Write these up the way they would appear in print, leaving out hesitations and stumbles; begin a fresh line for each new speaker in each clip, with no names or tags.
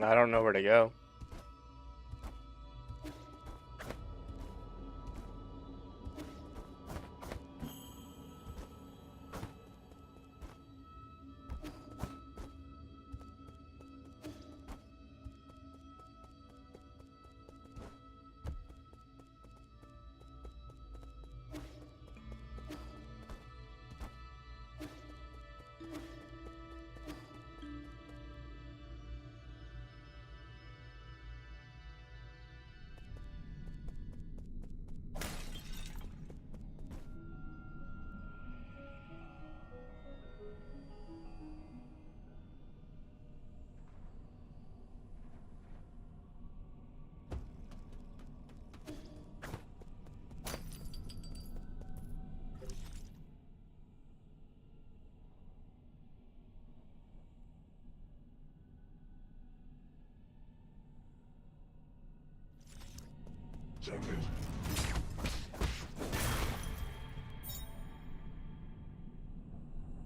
I don't know where to go.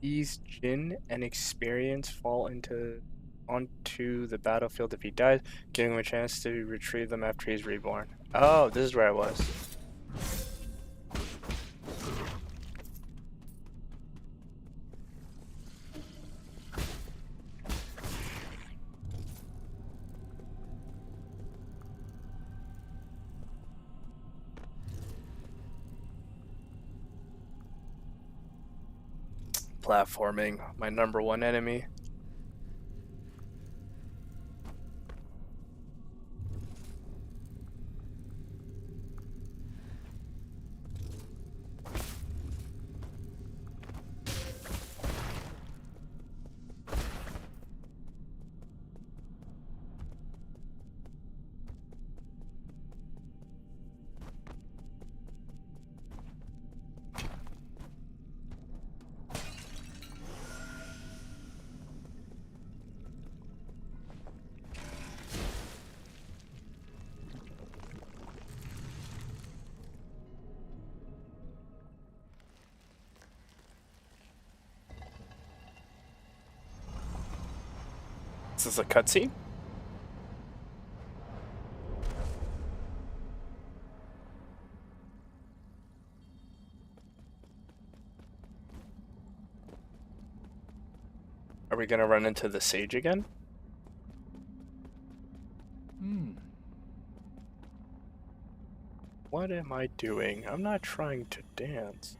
These Jin and experience fall onto the battlefield if he dies, giving him a chance to retrieve them after he's reborn. Oh, this is where I was. Platforming, my number one enemy. This is a cutscene? Are we gonna run into the sage again? What am I doing? I'm not trying to dance.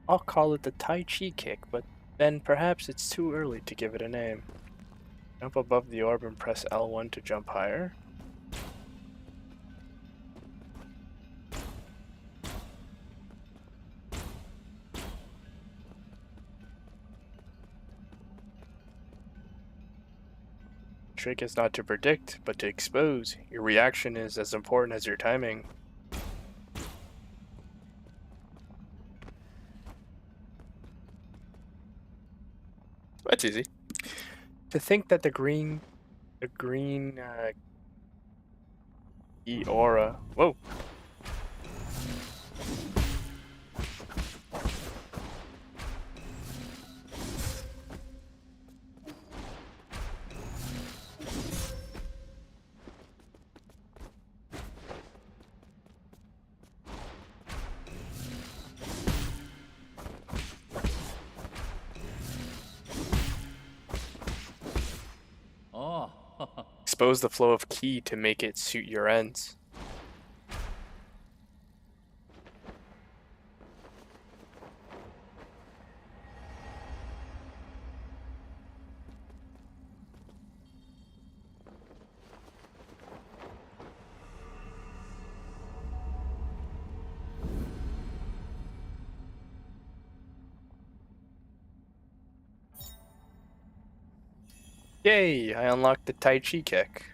I'll call it the Tai Chi kick, but then perhaps it's too early to give it a name. Jump above the orb and press L1 to jump higher. Trick is not to predict, but to expose. Your reaction is as important as your timing. That's easy. To think that the green aura. Whoa. Expose the flow of ki to make it suit your ends. Yay, I unlocked the Tai Chi kick.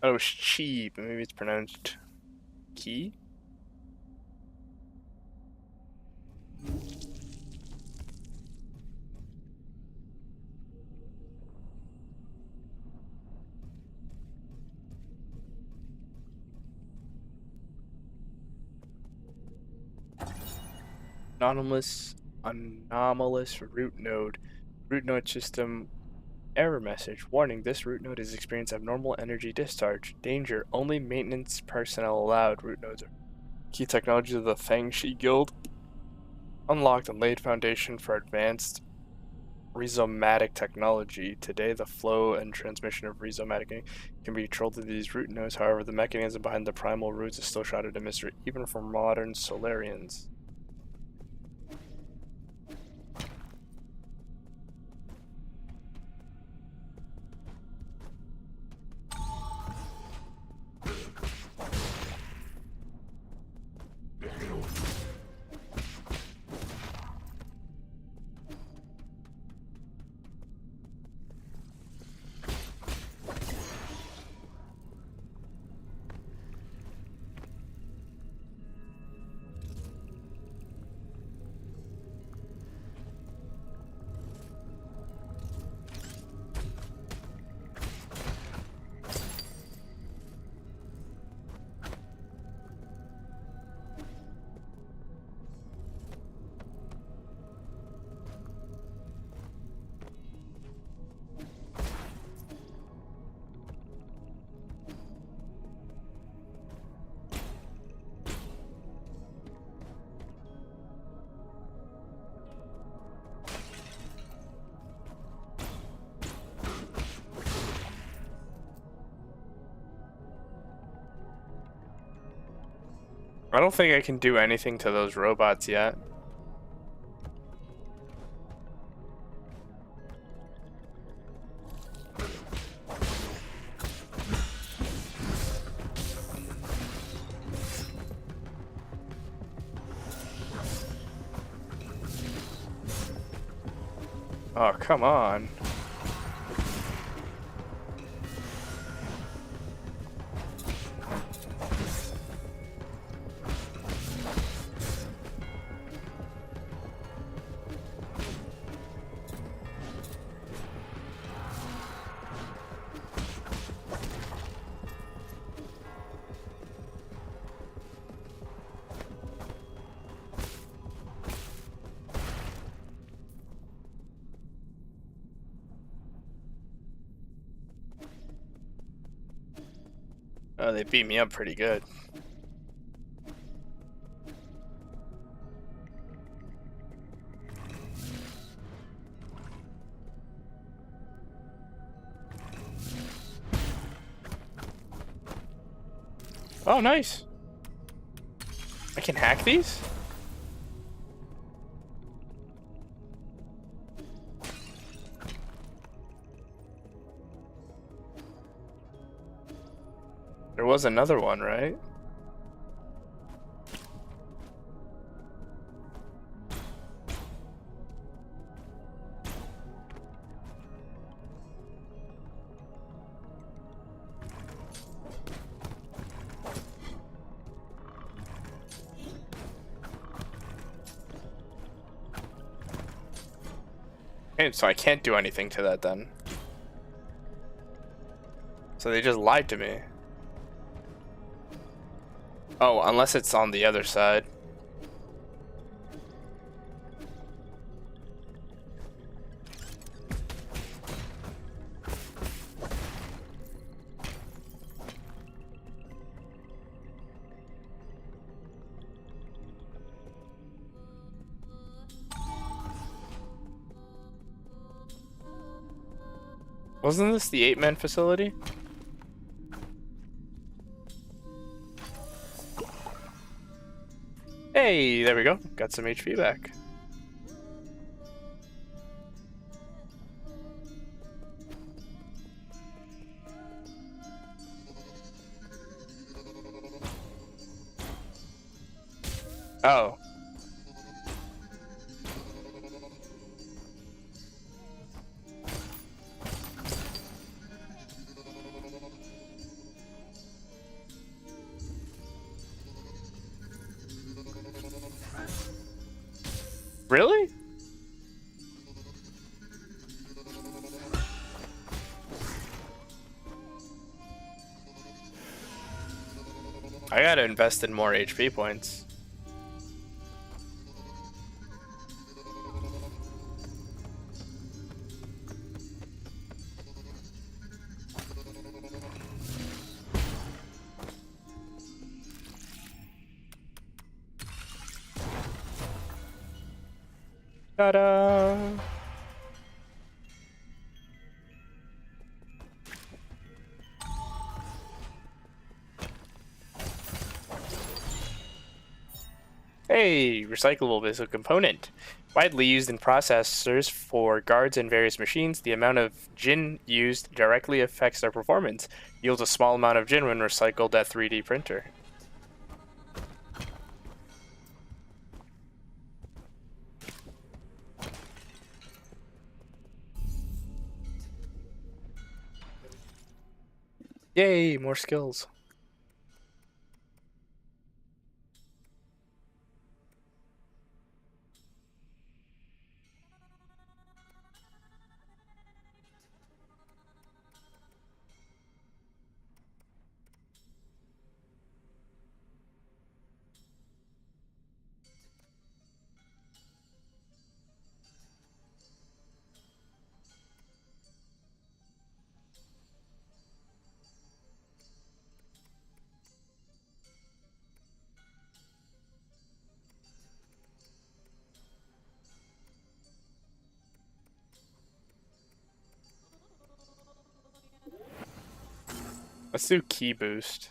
Oh, it's chi, but maybe it's pronounced ki? Anomalous, anomalous root node. Root node system error message. Warning, this root node is experiencing abnormal energy discharge. Danger, only maintenance personnel allowed. Root nodes are key technologies of the Fangshi Guild. Unlocked and laid foundation for advanced rhizomatic technology. Today, the flow and transmission of rhizomatic ink can be controlled through these root nodes. However, the mechanism behind the primal roots is still shrouded in mystery, even for modern Solarians. I don't think I can do anything to those robots yet. Oh, come on. Oh, they beat me up pretty good. Oh, nice. I can hack these? There was another one, right? Okay, so I can't do anything to that then. So they just lied to me. Oh, unless it's on the other side. Wasn't this the 8-man facility? Hey, there we go. Got some HP back. Oh. Really? I gotta invest in more HP points. Ta-da! Hey, recyclable missile component. Widely used in processors for guards and various machines, the amount of Jin used directly affects their performance. Yields a small amount of Jin when recycled at 3D printer. Yay, more skills. Let's do key boost.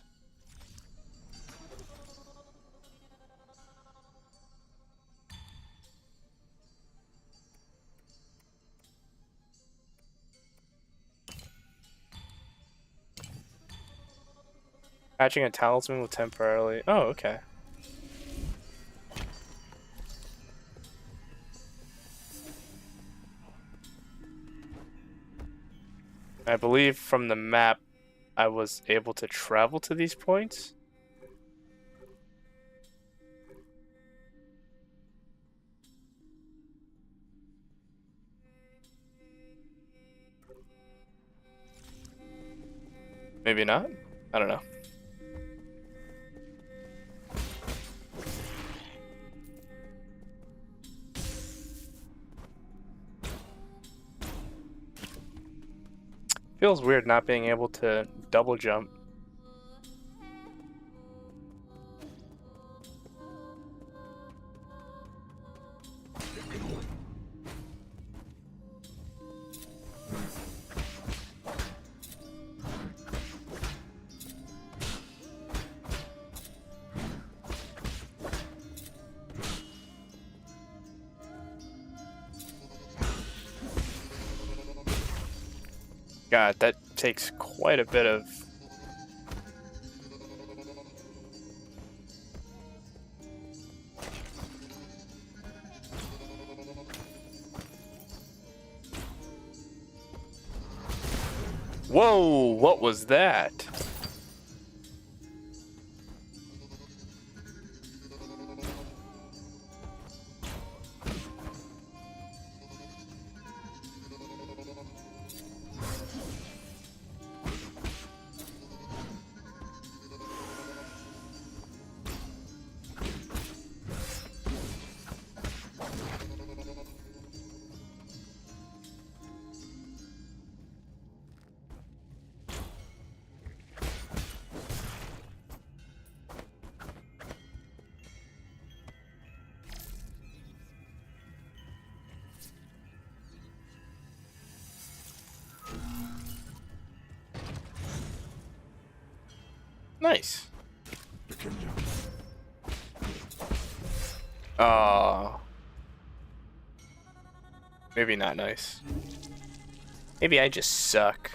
Patching a talisman will temporarily. Oh, okay. I believe from the map, I was able to travel to these points. Maybe not? I don't know. Feels weird not being able to double jump. God, that takes quite a bit of... Whoa, what was that? Nice. Oh. Maybe not nice. Maybe I just suck.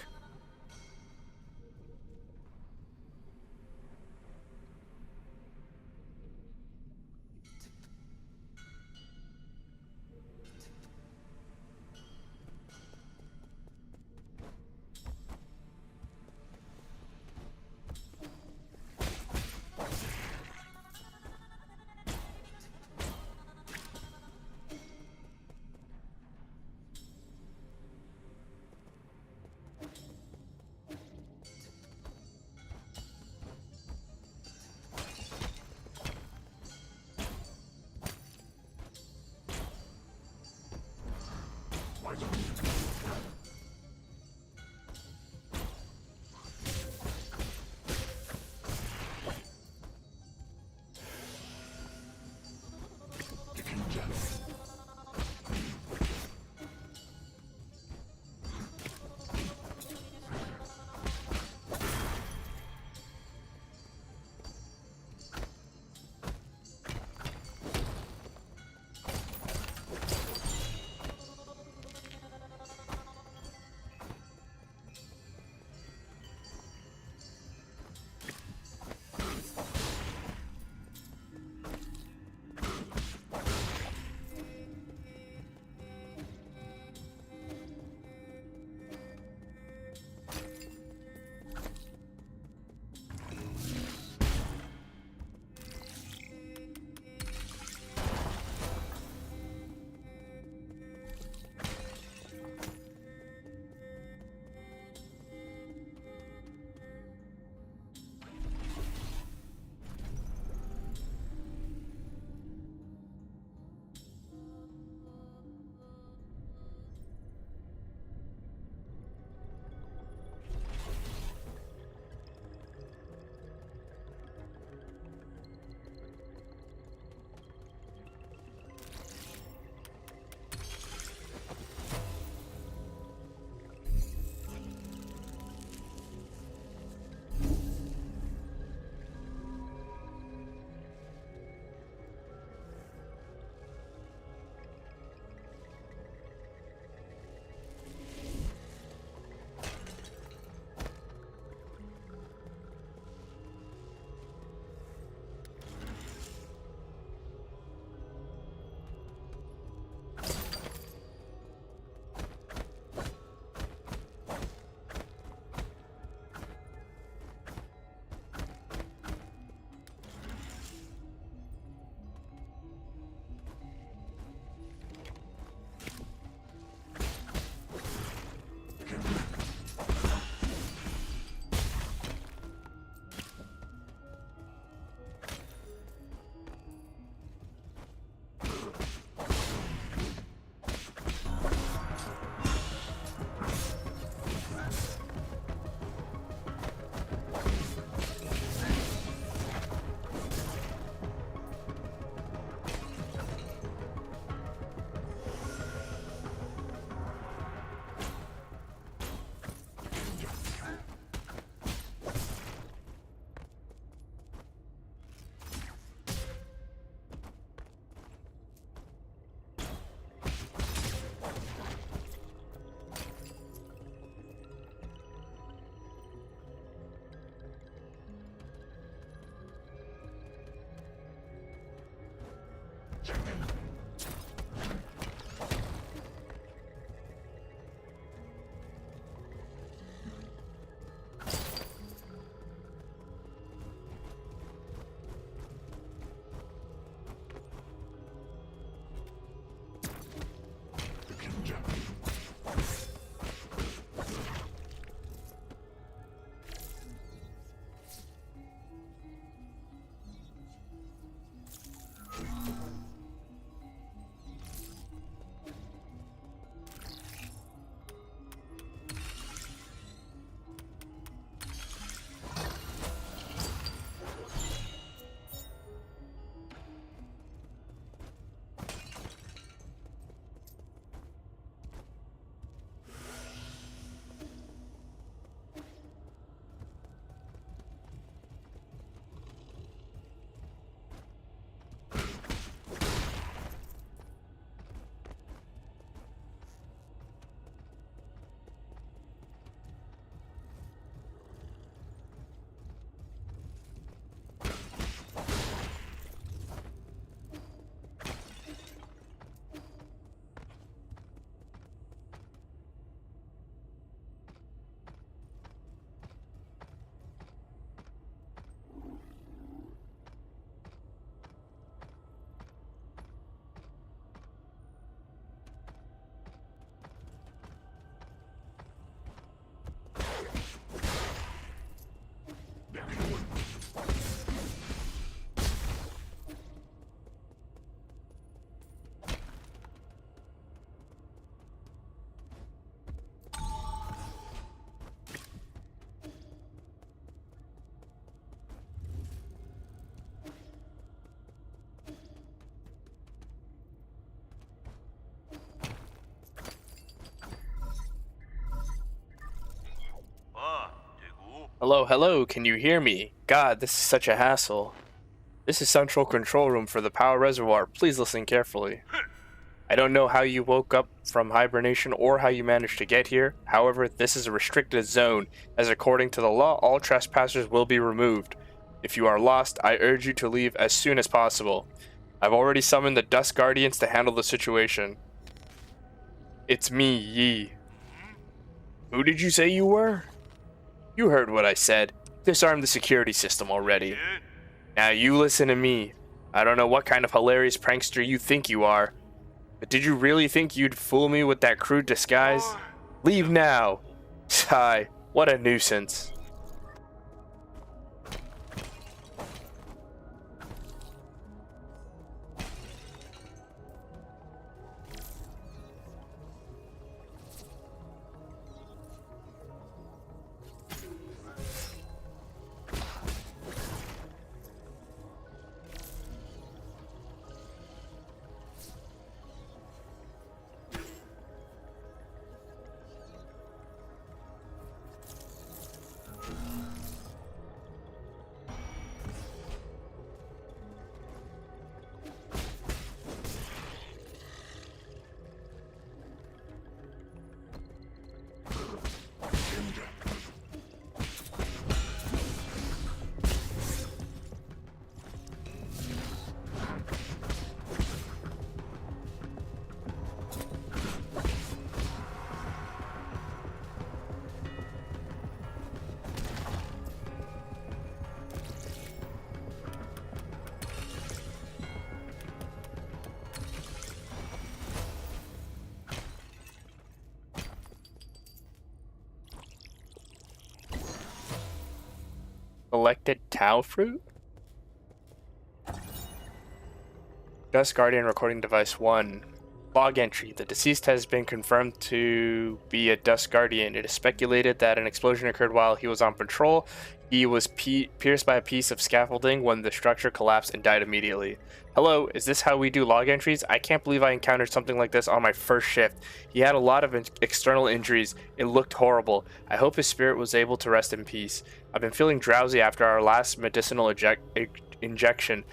Hello, hello, can you hear me? God, this is such a hassle. This is Central Control Room for the Power Reservoir. Please listen carefully. I don't know how you woke up from hibernation or how you managed to get here. However, this is a restricted zone, as according to the law, all trespassers will be removed. If you are lost, I urge you to leave as soon as possible. I've already summoned the Dust Guardians to handle the situation. It's me, Yi. Who did you say you were? You heard what I said. Disarm the security system already. Now you listen to me. I don't know what kind of hilarious prankster you think you are, but did you really think you'd fool me with that crude disguise? Leave now. Sigh, what a nuisance. Collected Tau Fruit? Dust Guardian recording device 1. Log entry. The deceased has been confirmed to be a Dust Guardian. It is speculated that an explosion occurred while he was on patrol. He was pierced by a piece of scaffolding when the structure collapsed and died immediately. Hello, is this how we do log entries? I can't believe I encountered something like this on my first shift. He had a lot of external injuries. It looked horrible. I hope his spirit was able to rest in peace. I've been feeling drowsy after our last medicinal injection,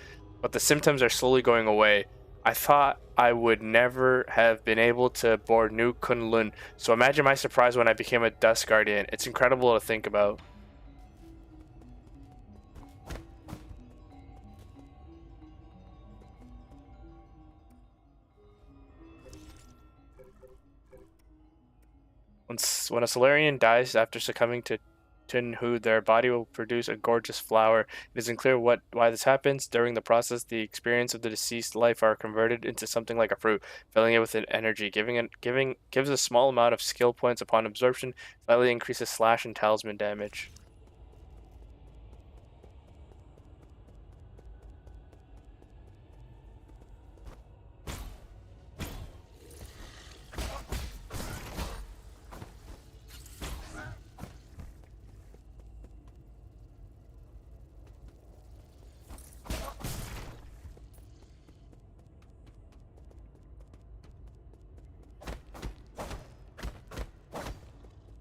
but the symptoms are slowly going away. I thought I would never have been able to board New Kunlun, so imagine my surprise when I became a Dust Guardian. It's incredible to think about. When a Solarian dies after succumbing to Tunhu, their body will produce a gorgeous flower. It is unclear why this happens. During the process, the experience of the deceased life are converted into something like a fruit, filling it with an energy. Gives a small amount of skill points upon absorption, slightly increases slash and talisman damage.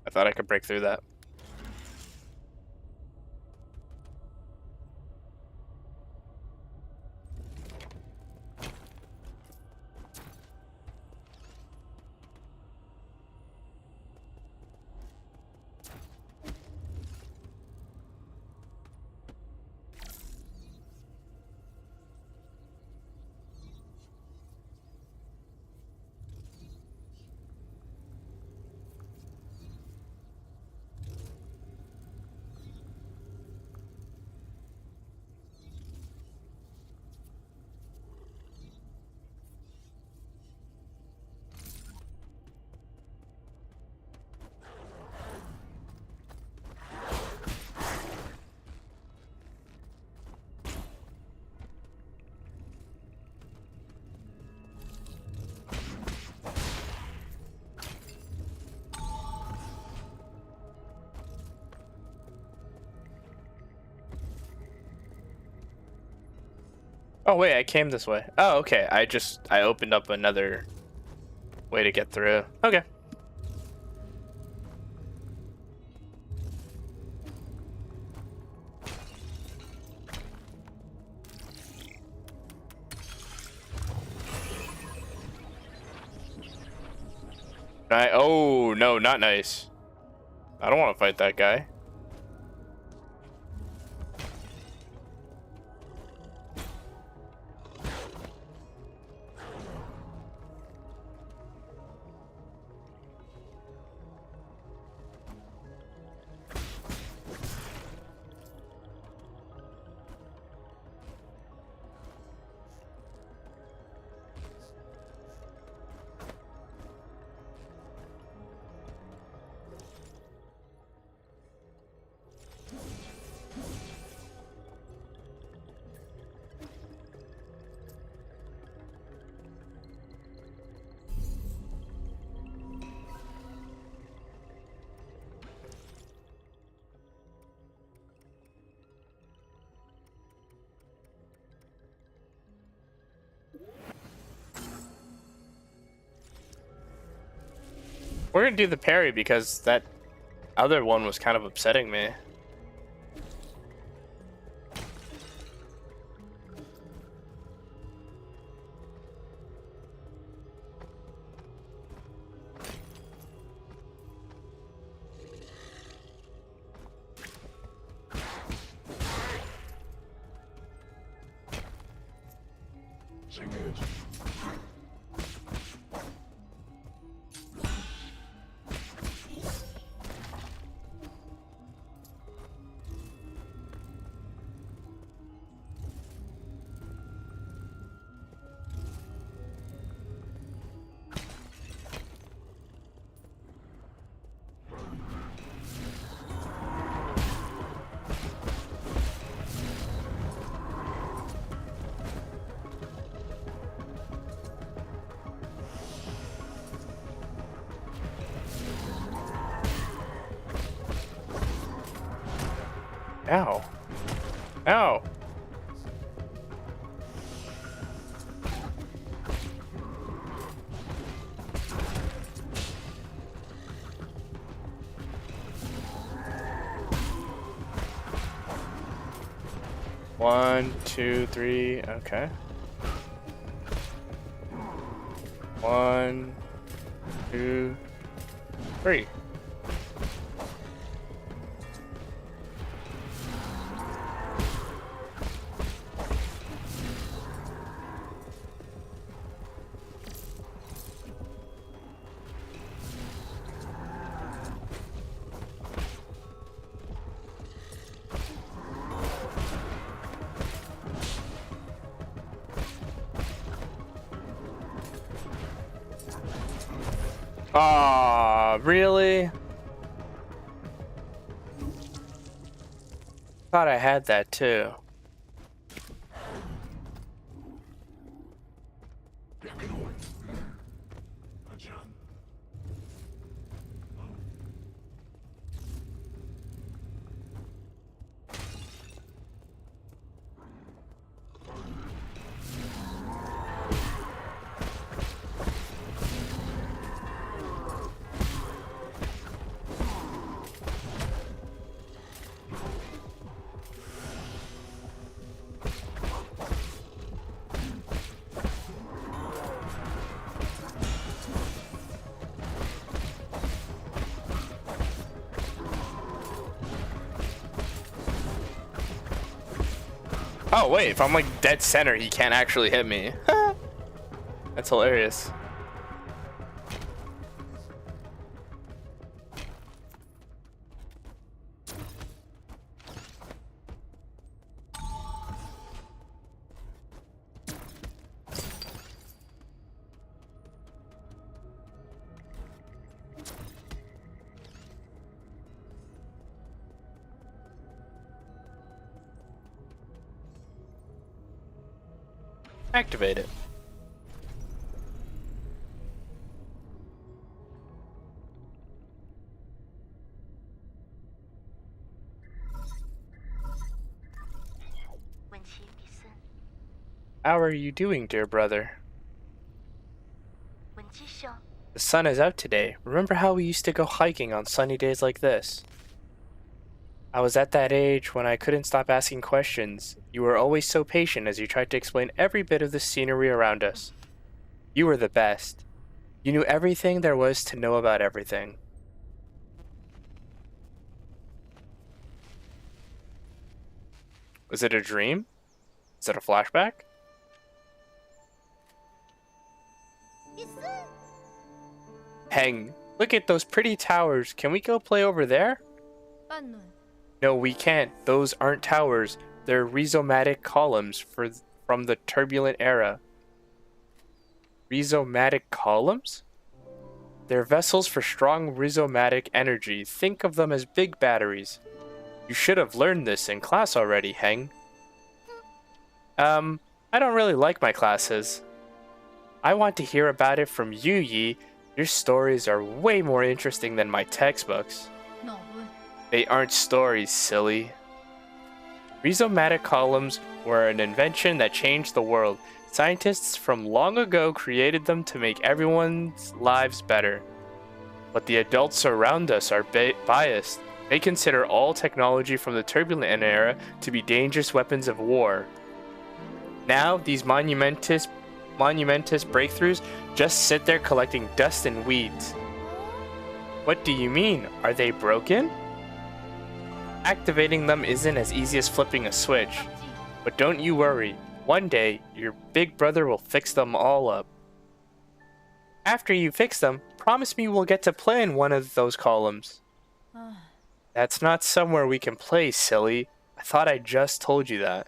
I thought I could break through that. Oh wait, I came this way. Oh, okay. I opened up another way to get through. Okay. Oh no, not nice. I don't want to fight that guy. We're gonna do the parry because that other one was kind of upsetting me. Ow. Ow. One, two, three, okay. One, two, three. Ah, really? Thought I had that too. Oh wait, if I'm like dead center, he can't actually hit me. That's hilarious. Activate it. How are you doing, dear brother? The sun is out today. Remember how we used to go hiking on sunny days like this? I was at that age when I couldn't stop asking questions. You were always so patient as you tried to explain every bit of the scenery around us. You were the best. You knew everything there was to know about everything. Was it a dream? Is it a flashback? Hang, look at those pretty towers. Can we go play over there? No, we can't. Those aren't towers. They're rhizomatic columns from the turbulent era. Rhizomatic columns? They're vessels for strong rhizomatic energy. Think of them as big batteries. You should have learned this in class already, Heng. I don't really like my classes. I want to hear about it from you, Yi. Your stories are way more interesting than my textbooks. They aren't stories, silly. Rhizomatic columns were an invention that changed the world. Scientists from long ago created them to make everyone's lives better. But the adults around us are biased. They consider all technology from the turbulent era to be dangerous weapons of war. Now, these monumentous breakthroughs just sit there collecting dust and weeds. What do you mean? Are they broken? Activating them isn't as easy as flipping a switch. But don't you worry. One day, your big brother will fix them all up. After you fix them, promise me we'll get to play in one of those columns. That's not somewhere we can play, silly. I thought I just told you that.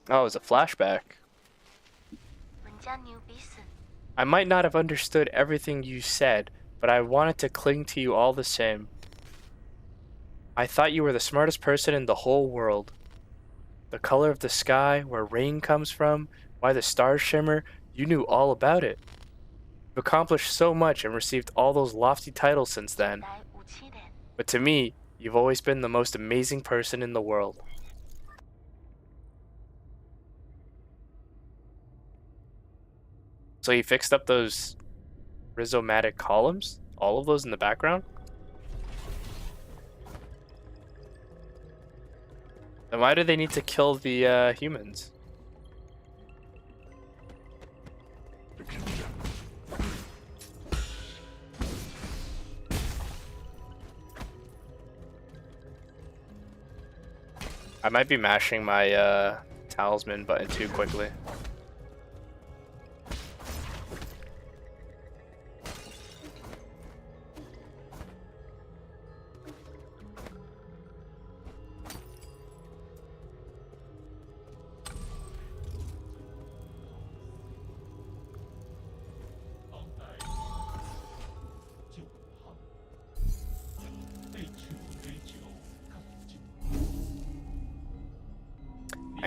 Oh, it was a flashback. I might not have understood everything you said, but I wanted to cling to you all the same. I thought you were the smartest person in the whole world. The color of the sky, where rain comes from, why the stars shimmer, you knew all about it. You've accomplished so much and received all those lofty titles since then. But to me, you've always been the most amazing person in the world. So you fixed up those rhizomatic columns? All of those in the background? Then why do they need to kill the humans? I might be mashing my talisman button too quickly.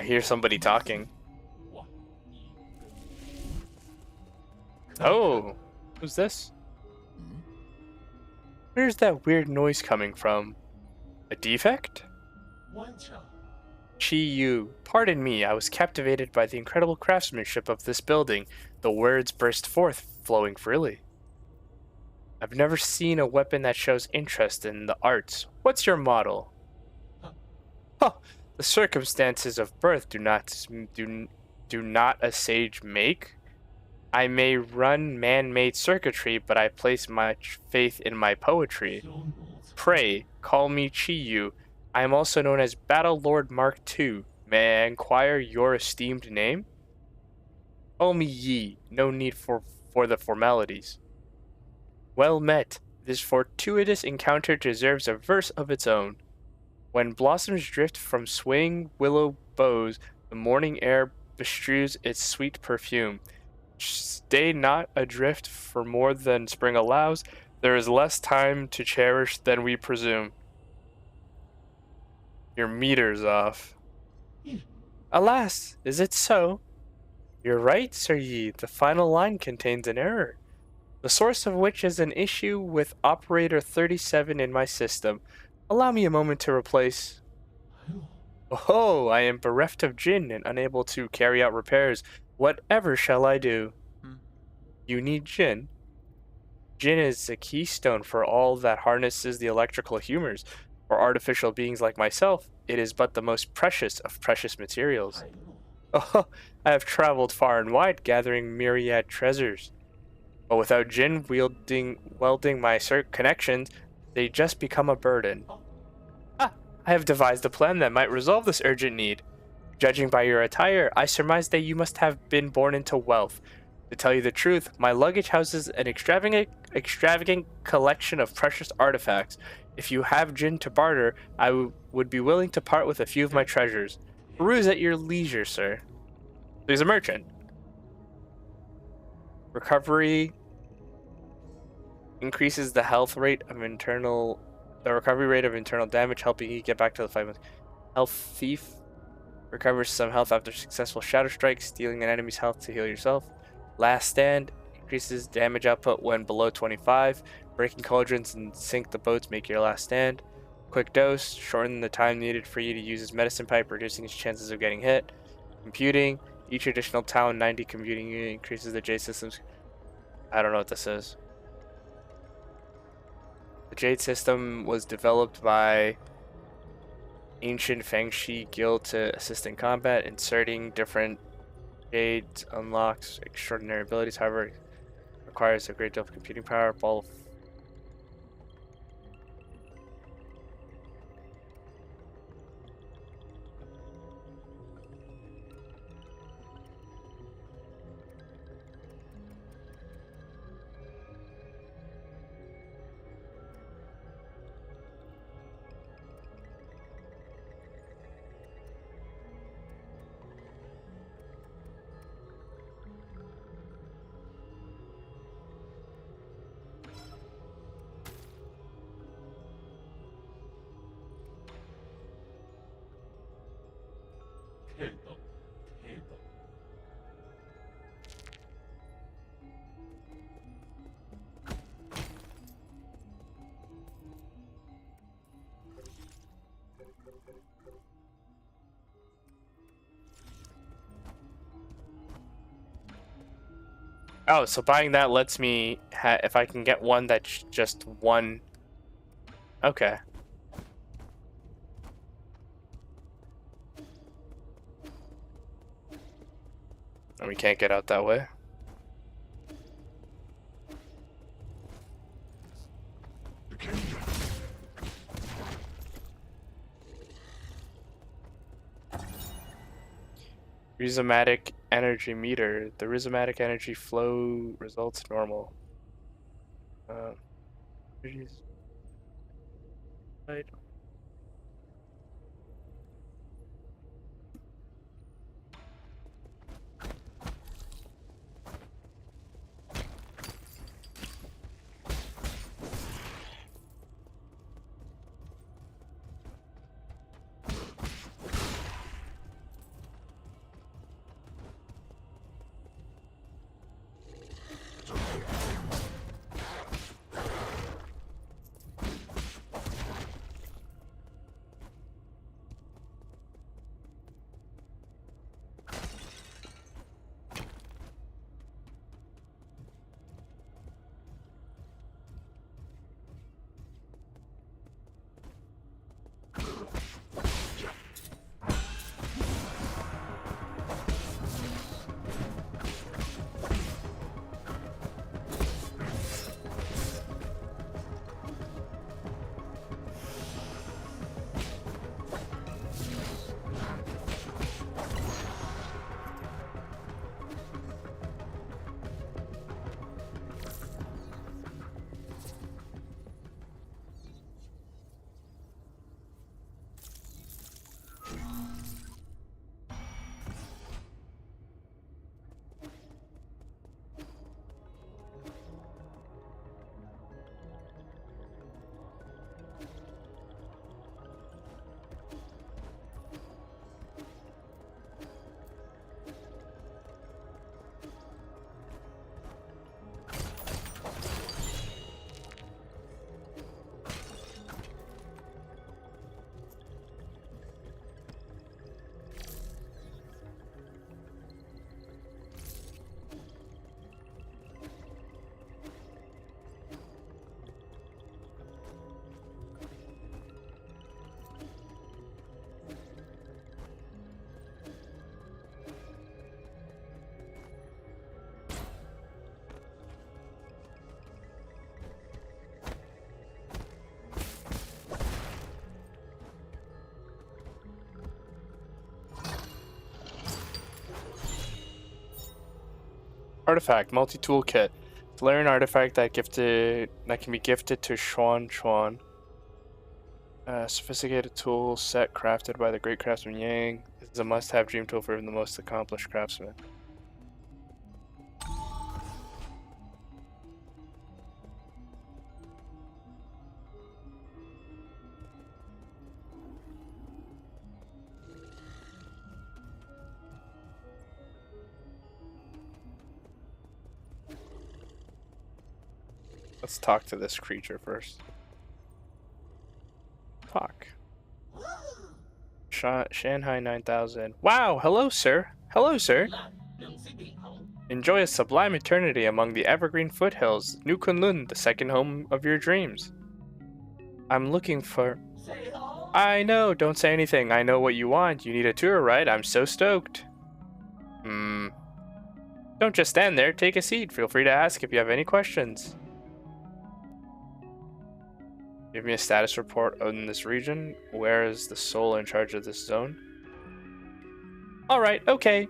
hear somebody talking. Oh, who's this? Where's that weird noise coming from? A defect? Chi Yu, pardon me, I was captivated by the incredible craftsmanship of this building. The words burst forth, flowing freely. I've never seen a weapon that shows interest in the arts. What's your model? Huh, the circumstances of birth do not a sage make. I may run man-made circuitry, but I place much faith in my poetry. Pray, call me Chi-Yu. I am also known as Battle Lord Mark II. May I inquire your esteemed name? Call me Yi. No need for the formalities. Well met. This fortuitous encounter deserves a verse of its own. When blossoms drift from swaying willow boughs, the morning air bestrews its sweet perfume. Stay not adrift for more than spring allows. There is less time to cherish than we presume. Your meter's off. Alas, is it so? You're right, Sir Yi. The final line contains an error, the source of which is an issue with operator 37 in my system. Allow me a moment to replace. Oh, I am bereft of Jin and unable to carry out repairs. Whatever shall I do? You need Jin. Jin is a keystone for all that harnesses the electrical humors. For artificial beings like myself, it is but the most precious of precious materials. Oh, I have traveled far and wide gathering myriad treasures. But without Jin welding my connections, they just become a burden. I have devised a plan that might resolve this urgent need. Judging by your attire, I surmise that you must have been born into wealth. To tell you the truth, my luggage houses an extravagant collection of precious artifacts. If you have Jin to barter, I would be willing to part with a few of my treasures. Peruse at your leisure, sir. He's a merchant. Recovery increases the recovery rate of internal damage, helping you get back to the fight. Health Thief recovers some health after successful shadow strike, stealing an enemy's health to heal yourself. Last Stand increases damage output when below 25. Breaking cauldrons and sink the boats make your last stand. Quick Dose, shorten the time needed for you to use his medicine pipe, reducing his chances of getting hit. Computing, each additional town 90 computing unit increases the Jade system's. I don't know what this is. The Jade system was developed by ancient Fangshi guild to assist in combat. Inserting different Jades unlocks extraordinary abilities, however, it requires a great deal of computing power. Ball of Oh, so buying that lets me, if I can get one that's just one. Okay. And we can't get out that way. Rhizomatic energy meter. The rhizomatic energy flow results normal. Right. Artifact, multi-tool kit. Valerian artifact that can be gifted to Xuan Xuan. Sophisticated tool set crafted by the great craftsman Yang. This is a must-have dream tool for even the most accomplished craftsman. Let's talk to this creature first. Talk. Shanghai 9000. Wow, hello, sir. Hello, sir. Enjoy a sublime eternity among the evergreen foothills, New Kunlun, the second home of your dreams. I'm looking for... I know, don't say anything. I know what you want. You need a tour, right? I'm so stoked. Don't just stand there. Take a seat. Feel free to ask if you have any questions. Give me a status report on this region. Where is the soul in charge of this zone? Alright, okay.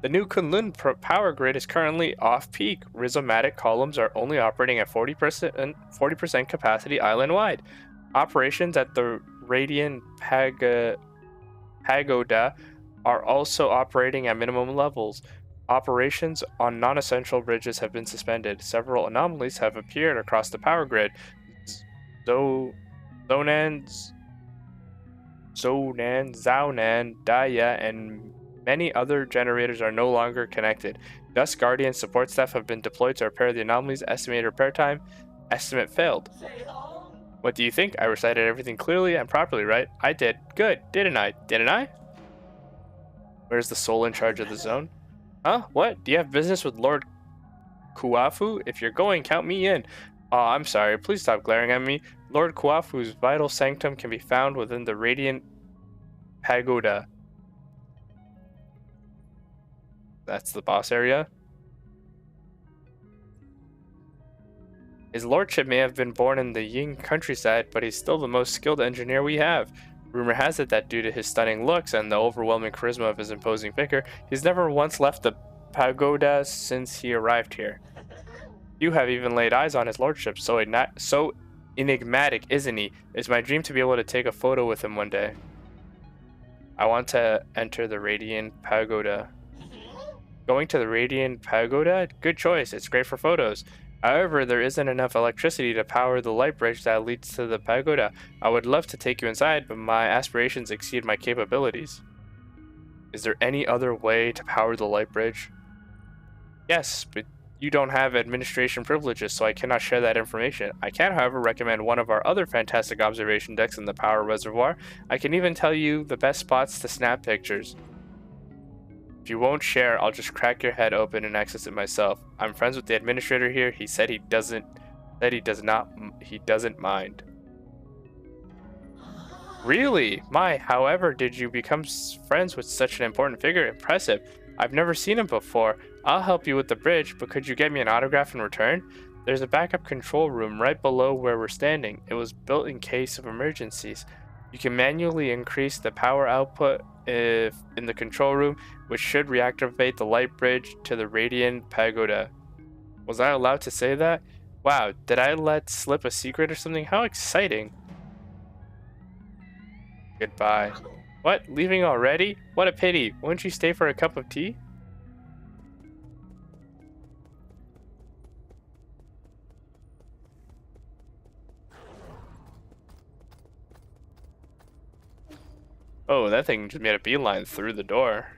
The new Kunlun power grid is currently off-peak. Rhizomatic columns are only operating at 40% capacity island-wide. Operations at the Radiant Pagoda are also operating at minimum levels. Operations on non-essential bridges have been suspended. Several anomalies have appeared across the power grid. Zaunan, Daya, and many other generators are no longer connected. Thus, Guardian support staff have been deployed to repair the anomalies. Estimated repair time. Estimate failed. What do you think? I recited everything clearly and properly, right? I did. Good, didn't I? Didn't I? Where's the soul in charge of the zone? Huh? What? Do you have business with Lord Kuafu? If you're going, count me in. Oh, I'm sorry. Please stop glaring at me. Lord Kuafu's vital sanctum can be found within the Radiant Pagoda. That's the boss area. His lordship may have been born in the Ying countryside, but he's still the most skilled engineer we have. Rumor has it that due to his stunning looks and the overwhelming charisma of his imposing figure, he's never once left the pagoda since he arrived here. You have even laid eyes on his lordship, so enigmatic, isn't he? It's my dream to be able to take a photo with him one day. I want to enter the Radiant Pagoda. Going to the Radiant Pagoda? Good choice, it's great for photos. However, there isn't enough electricity to power the light bridge that leads to the pagoda. I would love to take you inside, but my aspirations exceed my capabilities. Is there any other way to power the light bridge? Yes, but you don't have administration privileges, so I cannot share that information. I can, however, recommend one of our other fantastic observation decks in the power reservoir. I can even tell you the best spots to snap pictures. If you won't share, I'll just crack your head open and access it myself. I'm friends with the administrator here. He said he doesn't mind. Really? However, did you become friends with such an important figure? Impressive. I've never seen him before. I'll help you with the bridge, but could you get me an autograph in return? There's a backup control room right below where we're standing. It was built in case of emergencies. You can manually increase the power output in the control room, which should reactivate the light bridge to the Radiant Pagoda. Was I allowed to say that? Wow, did I let slip a secret or something? How exciting. Goodbye. What? Leaving already? What a pity. Won't you stay for a cup of tea? Oh, that thing just made a beeline through the door.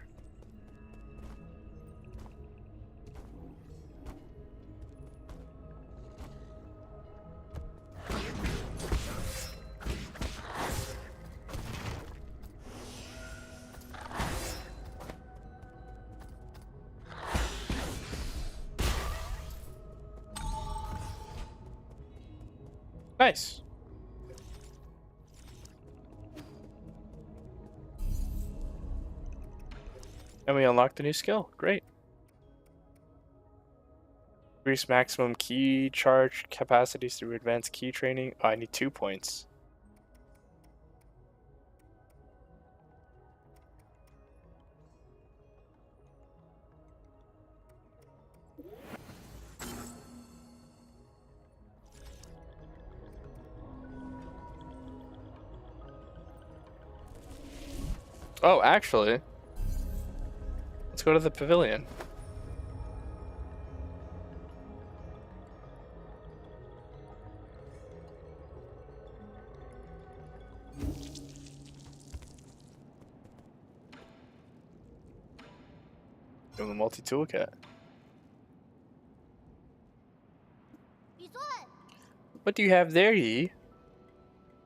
Nice. And we unlocked a new skill. Great. Increase maximum key charge capacities through advanced key training. Oh, I need 2 points. Oh, actually, let's go to the pavilion. Doing the multi-tool kit. What do you have there, Yi?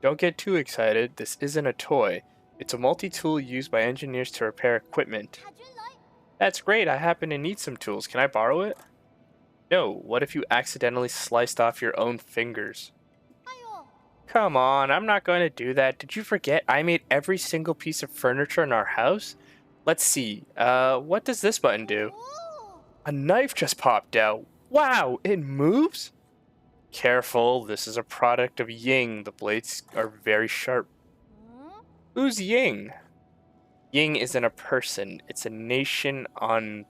Don't get too excited. This isn't a toy. It's a multi-tool used by engineers to repair equipment. That's great. I happen to need some tools. Can I borrow it? No. What if you accidentally sliced off your own fingers? Come on, I'm not going to do that. Did you forget I made every single piece of furniture in our house? Let's see. What does this button do? A knife just popped out. Wow, it moves? Careful, this is a product of Ying. The blades are very sharp. Who's Ying? Ying isn't a person. It's a nation on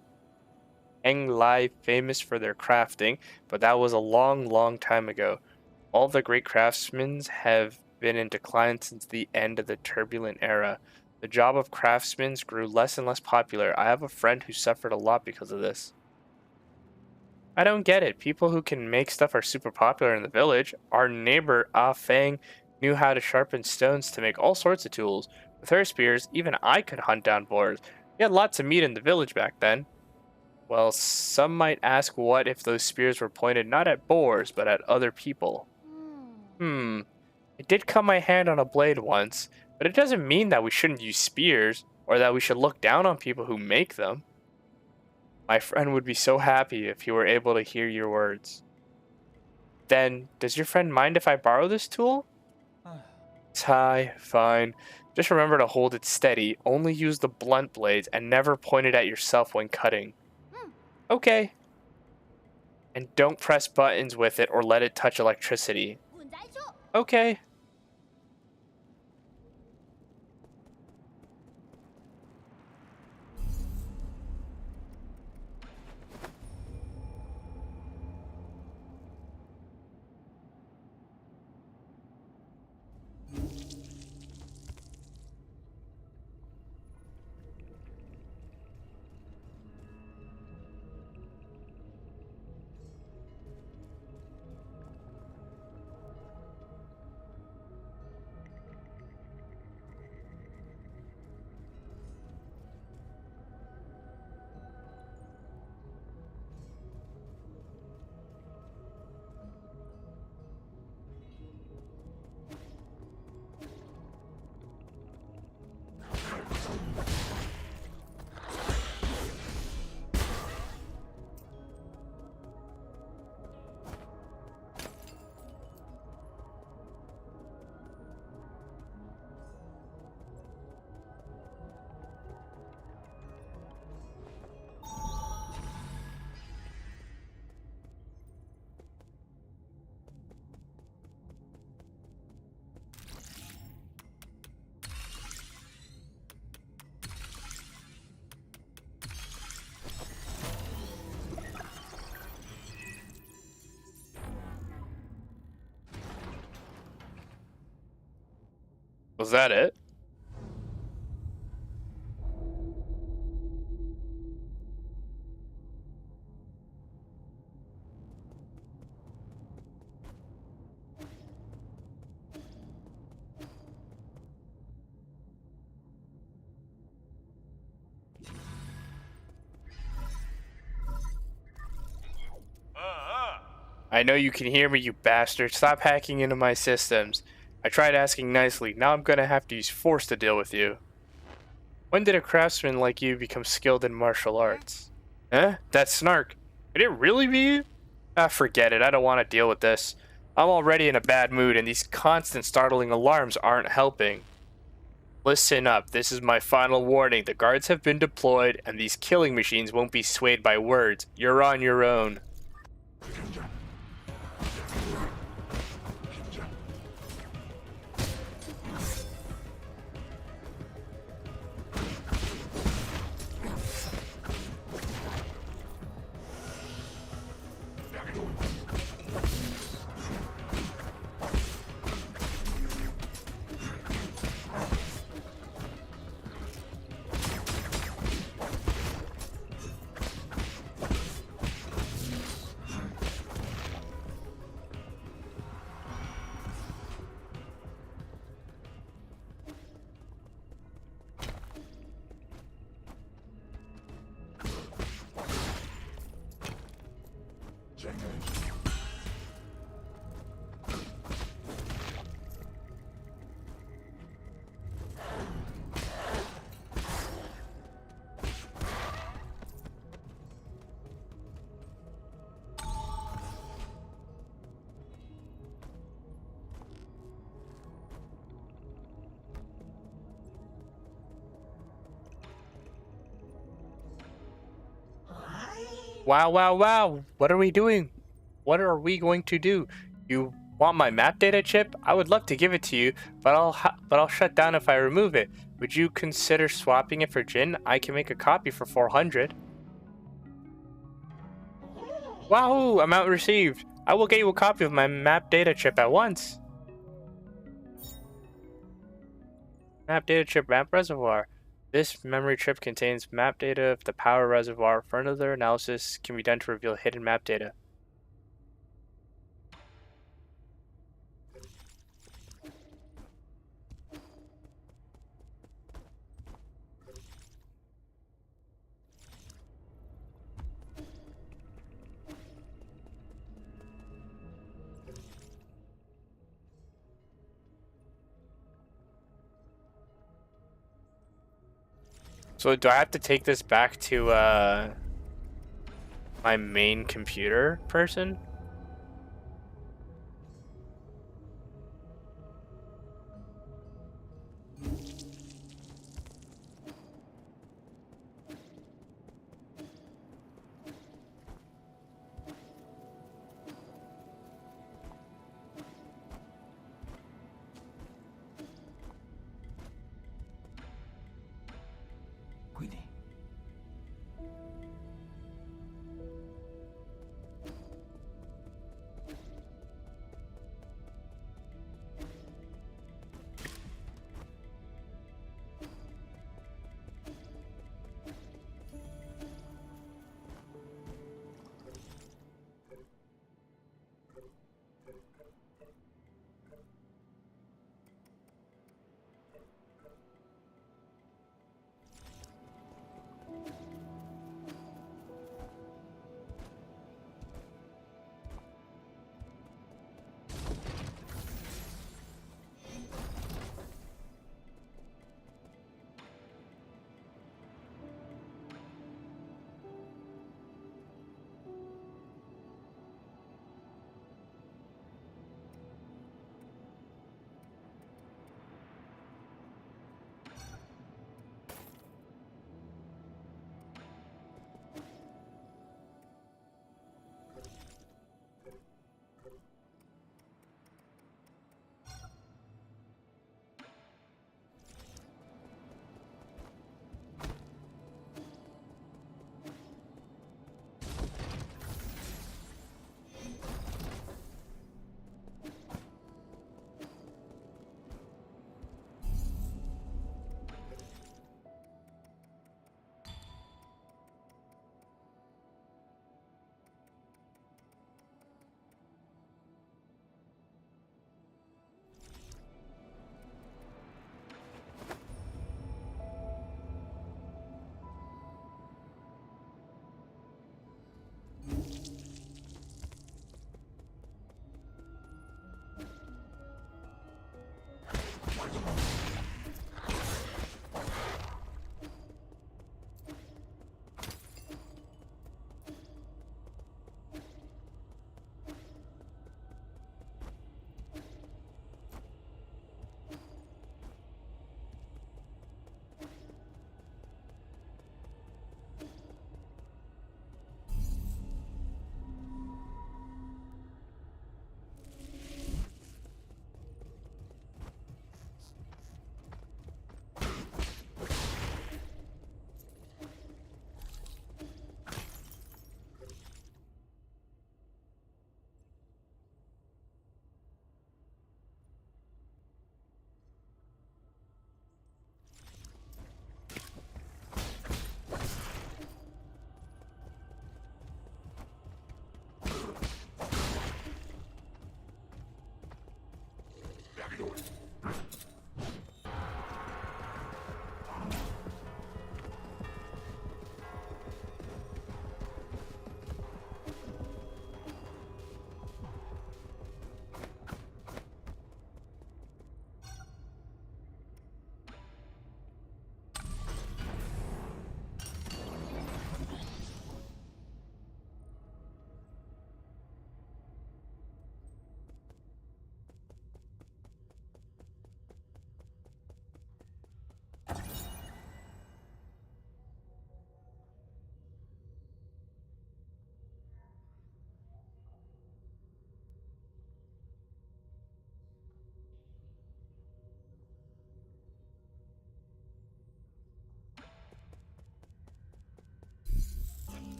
Englai famous for their crafting, but that was a long, long time ago. All the great craftsmen have been in decline since the end of the turbulent era. The job of craftsmen grew less and less popular. I have a friend who suffered a lot because of this. I don't get it. People who can make stuff are super popular in the village. Our neighbor, Ah Feng, knew how to sharpen stones to make all sorts of tools. With her spears, even I could hunt down boars. We had lots of meat in the village back then. Well, some might ask what if those spears were pointed not at boars, but at other people. I did cut my hand on a blade once, but it doesn't mean that we shouldn't use spears, or that we should look down on people who make them. My friend would be so happy if he were able to hear your words. Then, does your friend mind if I borrow this tool? Tai, fine. Just remember to hold it steady, only use the blunt blades, and never point it at yourself when cutting. Okay. And don't press buttons with it or let it touch electricity. Okay. Was that it? I know you can hear me, you bastard. Stop hacking into my systems. I tried asking nicely. Now I'm gonna have to use force to deal with you. When did a craftsman like you become skilled in martial arts? Huh? That snark. Could it really be you? Ah, forget it. I don't want to deal with this. I'm already in a bad mood, and these constant startling alarms aren't helping. Listen up. This is my final warning. The guards have been deployed, and these killing machines won't be swayed by words. You're on your own. Wow, wow, wow. What are we doing? What are we going to do? You want my map data chip? I would love to give it to you, but I'll shut down if I remove it. Would you consider swapping it for Jin? I can make a copy for 400. Wahoo! Amount received. I will get you a copy of my map data chip at once. Map data chip map reservoir. This memory chip contains map data of the power reservoir. Further analysis can be done to reveal hidden map data. So do I have to take this back to my main computer person?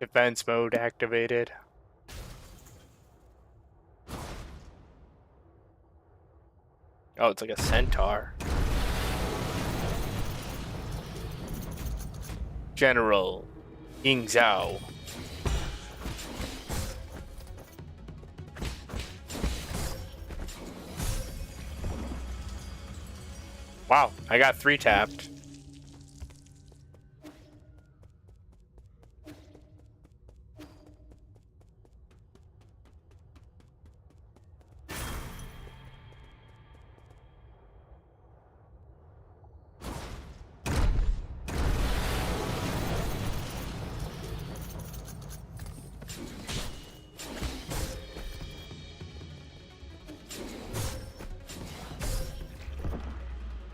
Defense mode activated. Oh, it's like a centaur. General Ying Zhao. Wow, I got 3 tapped.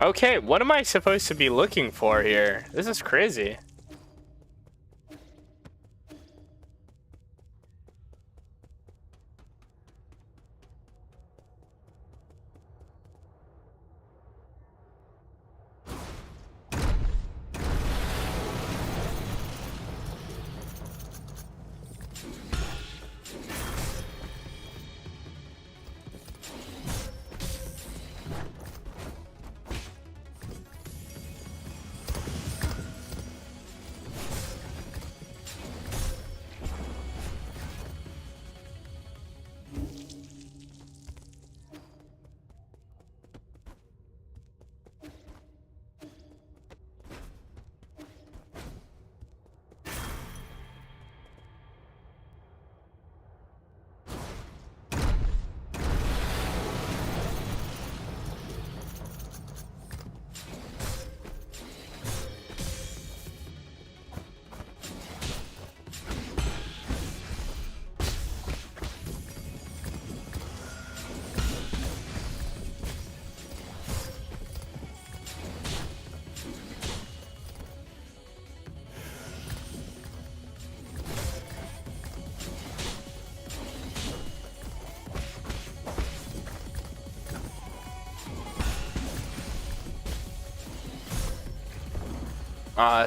Okay, what am I supposed to be looking for here? This is crazy.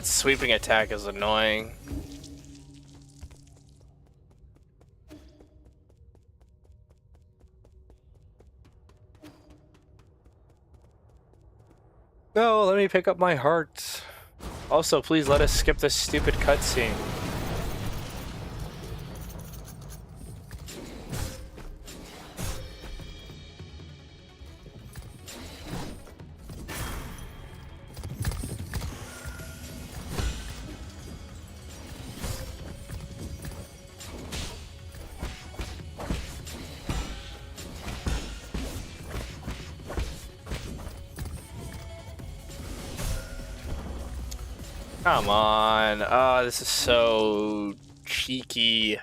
That sweeping attack is annoying. No, let me pick up my heart. Also, please let us skip this stupid cutscene. Come on. Oh, this is so cheeky.